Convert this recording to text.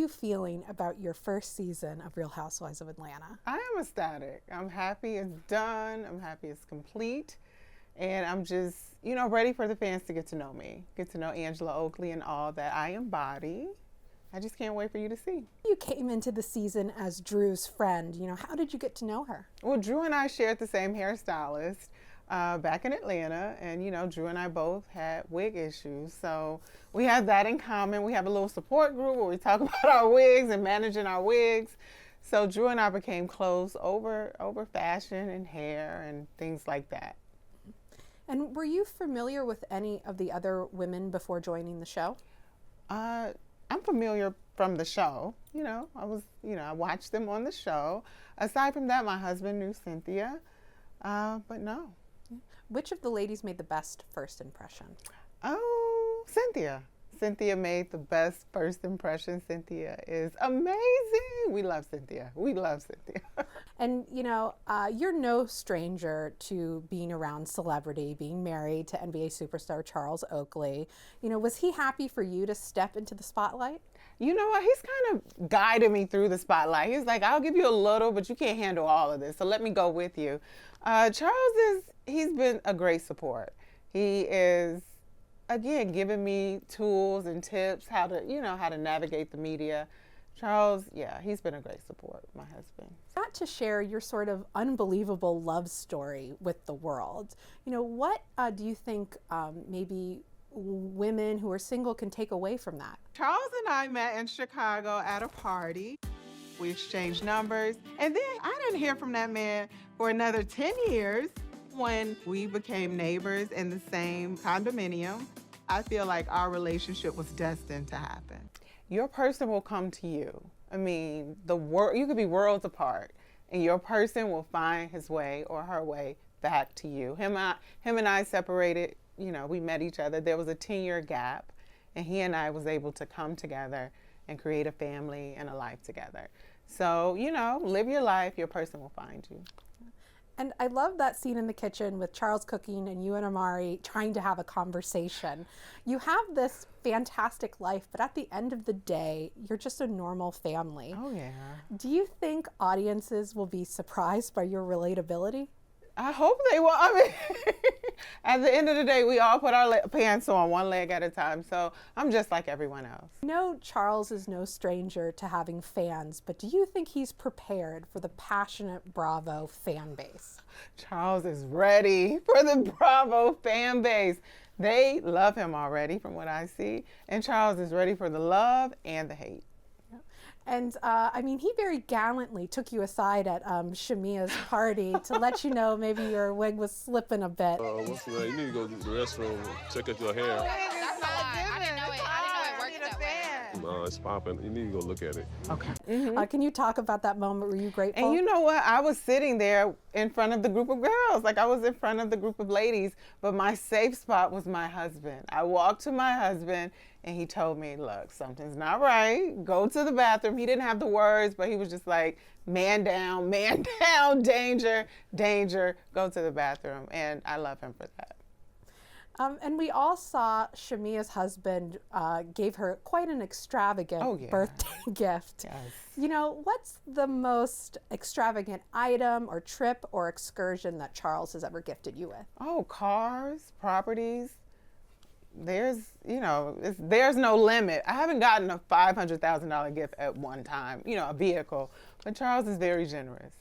you feeling about your first season of Real Housewives of Atlanta? I am ecstatic. I'm happy it's done. I'm happy it's complete. And I'm just, ready for the fans to get to know me, get to know Angela Oakley and all that I embody. I just can't wait for you to see. You came into the season as Drew's friend. How did you get to know her? Well, Drew and I shared the same hairstylist back in Atlanta. And, Drew and I both had wig issues. So we have that in common. We have a little support group where we talk about our wigs and managing our wigs. So Drew and I became close over fashion and hair and things like that. And were you familiar with any of the other women before joining the show? I'm familiar from the show. I watched them on the show. Aside from that, my husband knew Cynthia, but no. Which of the ladies made the best first impression? Oh, Cynthia. Cynthia made the best first impression. Cynthia is amazing. We love Cynthia. We love Cynthia. And, you're no stranger to being around celebrity, being married to NBA superstar Charles Oakley. Was he happy for you to step into the spotlight? You know what? He's kind of guided me through the spotlight. He's like, I'll give you a little, but you can't handle all of this, so let me go with you. He's been a great support. He is, again, giving me tools and tips how to navigate the media. Charles, he's been a great support, my husband. Got to share your sort of unbelievable love story with the world. What do you think maybe women who are single can take away from that? Charles and I met in Chicago at a party. We exchanged numbers, and then I didn't hear from that man for another 10 years when we became neighbors in the same condominium. I feel like our relationship was destined to happen. Your person will come to you. I mean, you could be worlds apart, and your person will find his way or her way back to you. Him and I separated. We met each other. There was a 10-year gap, and he and I was able to come together and create a family and a life together. So, live your life. Your person will find you. And I love that scene in the kitchen with Charles cooking and you and Amari trying to have a conversation. You have this fantastic life, but at the end of the day, you're just a normal family. Oh, yeah. Do you think audiences will be surprised by your relatability? I hope they will. I mean, at the end of the day, we all put our pants on one leg at a time. So I'm just like everyone else. Charles is no stranger to having fans, but do you think he's prepared for the passionate Bravo fan base? Charles is ready for the Bravo fan base. They love him already from what I see. And Charles is ready for the love and the hate. And he very gallantly took you aside at Shamia's party to let you know maybe your wig was slipping a bit. What's the name? You need to go to the restroom, check out your hair. That's a lie. I didn't know it worked that way. No, it's popping. You need to go look at it. Okay. Can you talk about that moment? Were you grateful? And you know what? I was sitting there in front of the group of girls. Like I was in front of the group of ladies, but my safe spot was my husband. I walked to my husband and he told me, look, something's not right. Go to the bathroom. He didn't have the words, but he was just like, man down, danger, danger, go to the bathroom. And I love him for that. And we all saw Shamia's husband gave her quite an extravagant birthday gift. Yes. What's the most extravagant item or trip or excursion that Charles has ever gifted you with? Oh, cars, properties. There's no limit. I haven't gotten a $500,000 gift at one time, a vehicle, but Charles is very generous.